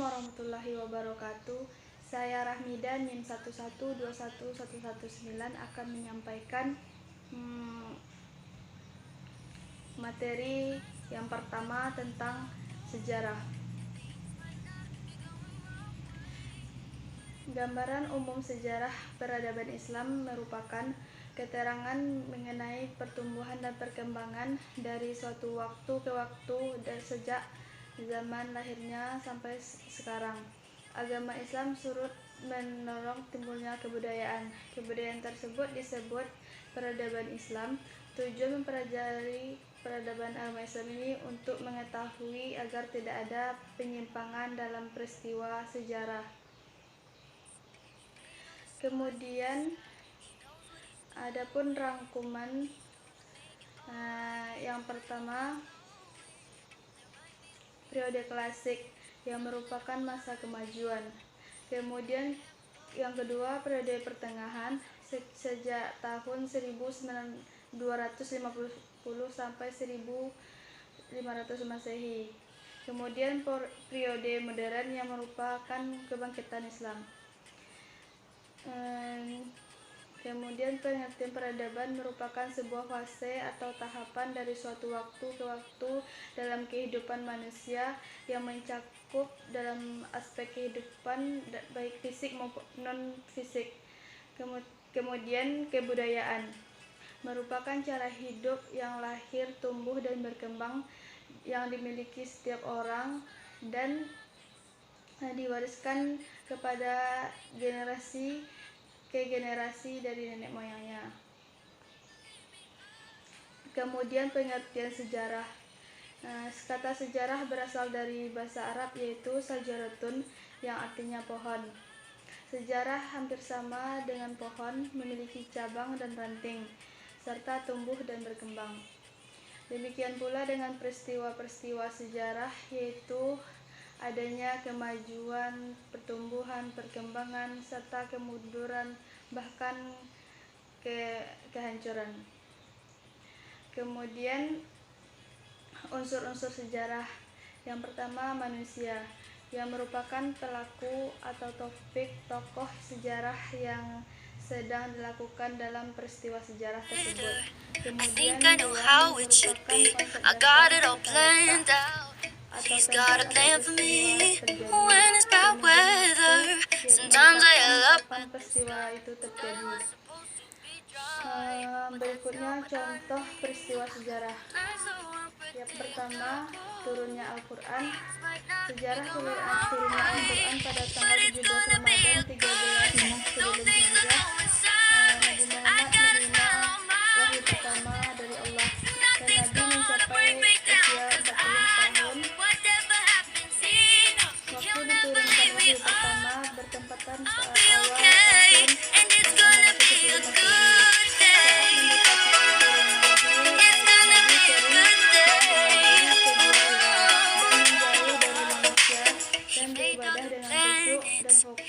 warahmatullahi wabarakatuh. Saya Rahmida NIM 1121119 akan menyampaikan materi yang pertama tentang sejarah. Gambaran umum sejarah peradaban Islam merupakan keterangan mengenai pertumbuhan dan perkembangan dari suatu waktu ke waktu dan sejak zaman lahirnya sampai sekarang. Agama Islam turut mendorong timbulnya kebudayaan. Kebudayaan tersebut disebut peradaban Islam. Tujuan mempelajari peradaban agama Islam ini untuk mengetahui agar tidak ada penyimpangan dalam peristiwa sejarah. Kemudian adapun rangkuman yang pertama, periode klasik yang merupakan masa kemajuan. Kemudian yang kedua, periode pertengahan sejak tahun 1250 sampai 1500 Masehi. Kemudian periode modern yang merupakan kebangkitan Islam. Kemudian pengertian peradaban merupakan sebuah fase atau tahapan dari suatu waktu ke waktu dalam kehidupan manusia yang mencakup dalam aspek kehidupan baik fisik maupun non-fisik. Kemudian kebudayaan merupakan cara hidup yang lahir, tumbuh, dan berkembang yang dimiliki setiap orang dan diwariskan kepada generasi ke generasi dari nenek moyangnya. Kemudian pengertian sejarah. Kata sejarah berasal dari bahasa Arab yaitu sajaratun yang artinya pohon. Sejarah hampir sama dengan pohon, memiliki cabang dan ranting serta tumbuh dan berkembang. Demikian pula dengan peristiwa-peristiwa sejarah yaitu adanya kemajuan, pertumbuhan, perkembangan, serta kemunduran, bahkan kehancuran. Kemudian unsur-unsur sejarah. Yang pertama, manusia yang merupakan pelaku atau tokoh sejarah yang sedang dilakukan dalam peristiwa sejarah tersebut. Kemudian merupakan konsep He's got a plan for me when it's bad weather. Sometimes I love peristiwa itu terjadi. Berikutnya contoh peristiwa sejarah. Yang pertama, turunnya Al-Quran. Sejarah turunnya Al-Quran pada tanggal 17 Ramadan 13 sebelum Hijriah. Nabi Muhammad menerima wahyu pertama dari Allah dan Nabi mencapai usia 40 tahun. Waktu diturunkan wahyu pertama bertempatan saat awal tahun 10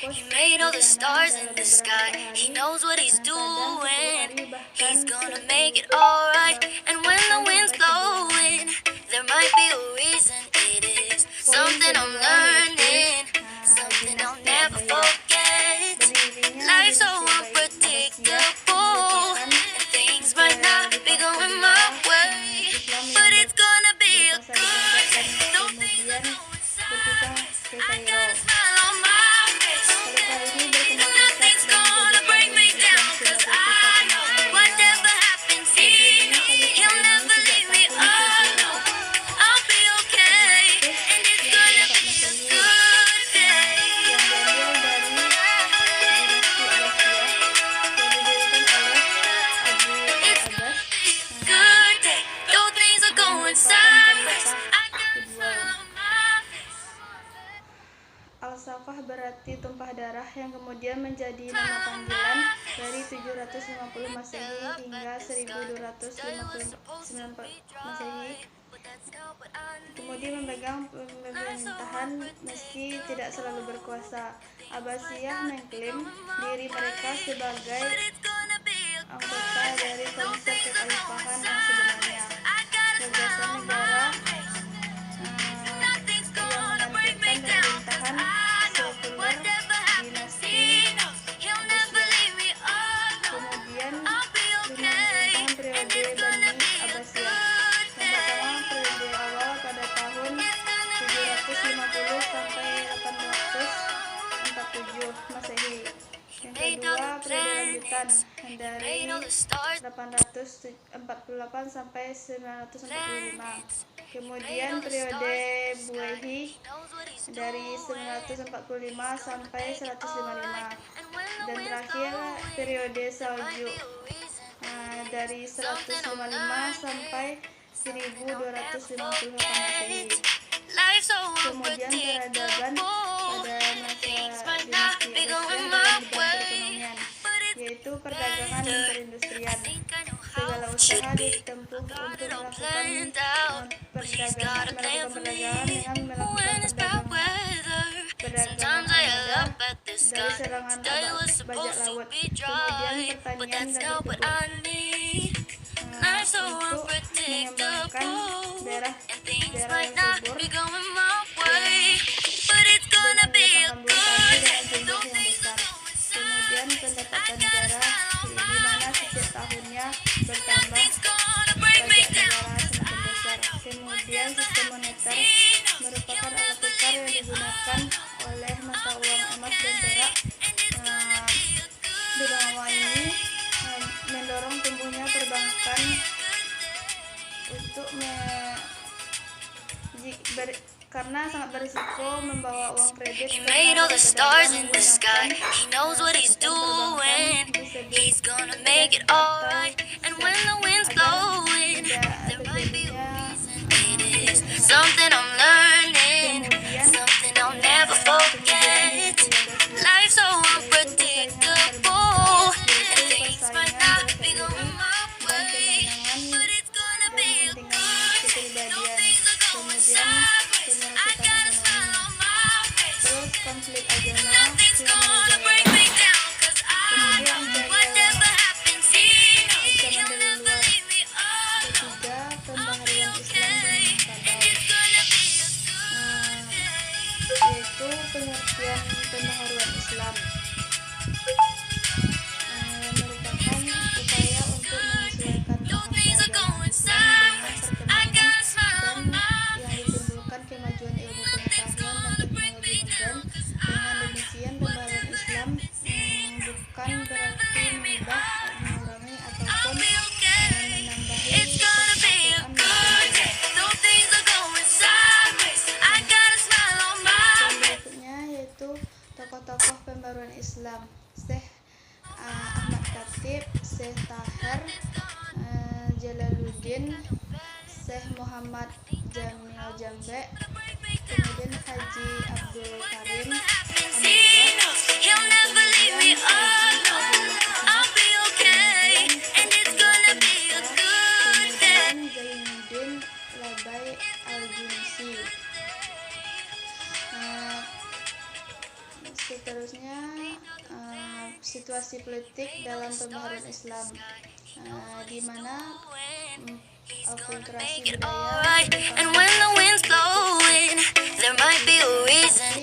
He made all the stars in the sky. He knows what he's doing. He's gonna make it alright. And when the wind's blowing, there might be a reason. It is something I'm learning, something I'll never forget. Life's so unpredictable, and things might not be going my way, but it's gonna be a good day. Though things are going sideways, I got a smile on my face. Nothing's gonna break me down, 'cause I know whatever happens here, he'll never leave me alone. I'll be okay, and it's gonna be a good day. It's gonna be a good day. Though things are going sideways, I got a smile on my face. Al-Safah berarti tumpah darah yang kemudian menjadi nama panggilan dari 750 Masehi hingga 1259 Masehi. Kemudian memegang pemerintahan meski tidak selalu berkuasa. Abbasiyah mengklaim diri mereka sebagai anggota dari konsep kekhalifahan yang sebenarnya. Gagasan negara yang menggantikan pemerintahan dilanjutkan dari 848 sampai 945. Kemudian periode Buehi dari 945 sampai 155. Dan terakhir periode Salju dari 155 sampai 1258 Masehi. Kemudian peradaban pada masa dinasti Rusia dalam bidang perekonomian, yaitu perdagangan dan perindustrian. Segala usaha ditempuh untuk melakukan perdagangan dengan melakukan perdagangan mudah dari serangan bajak laut, kemudian pertanian dan berkebun untuk mengembangkan daerah yang subur dengan mendatangkan buah tani dengan jumlah yang besar. Kemudian pendapatan negara di mana setiap tahunnya bertambah, pajak negara semakin besar. Kemudian sistem moneter merupakan alat tukar yang digunakan oleh mata uang emas dan perak. Di bawah ini mendorong tumbuhnya perbankan untuk karena sangat berisiko membawa uang kredit He karena made all the para stars pedagang in the sky. menggunakan He knows what he's sistem perbankan doing. He's gonna make it alright. And when the wind's blowing, there might be a reason. It is something I'm learning, something I'll never forget. Life's so unpredictable, and things might not be going my way, but it's gonna be alright. No things are going sideways. I got a smile on my face. terus konflik agama Nothing's yang gonna break merajalela. me down, 'cause I know whatever happens, he knows he'll never leave me alone. Ketiga, pembaharuan Islam di Minangkabau, It's gonna be a good day. yaitu pengertian pembaharuan Islam merupakan upaya untuk menyesuaikan paham keagamaan Islam dengan I got a perkembangan smile on dan my yang ditimbulkan kemajuan ilmu pengetahuan dan teknologi modern. Dengan demikian, pembaharuan Islam bukan berarti mengubah, mengurangi ataupun menambahi It's gonna be a Al-Quran good day. No things are going sideways. I got a smile on my Dan face. berikutnya yaitu tokoh-tokoh pembaruan Islam: Syekh Ahmad Khatib, Syekh Tahir Jalaluddin, Syekh Muhammad Jamil Jambe, kemudian Haji Abdul Karim He knows he'll never leave me alone. I'll be okay, and it's gonna be a good day. kemudian Zainuddin Labai Al-Junsi. Seterusnya situasi politik dalam pembaharuan Islam, di mana akulturasi Make it budaya alright. And when the wind's blowing, there might be a reason.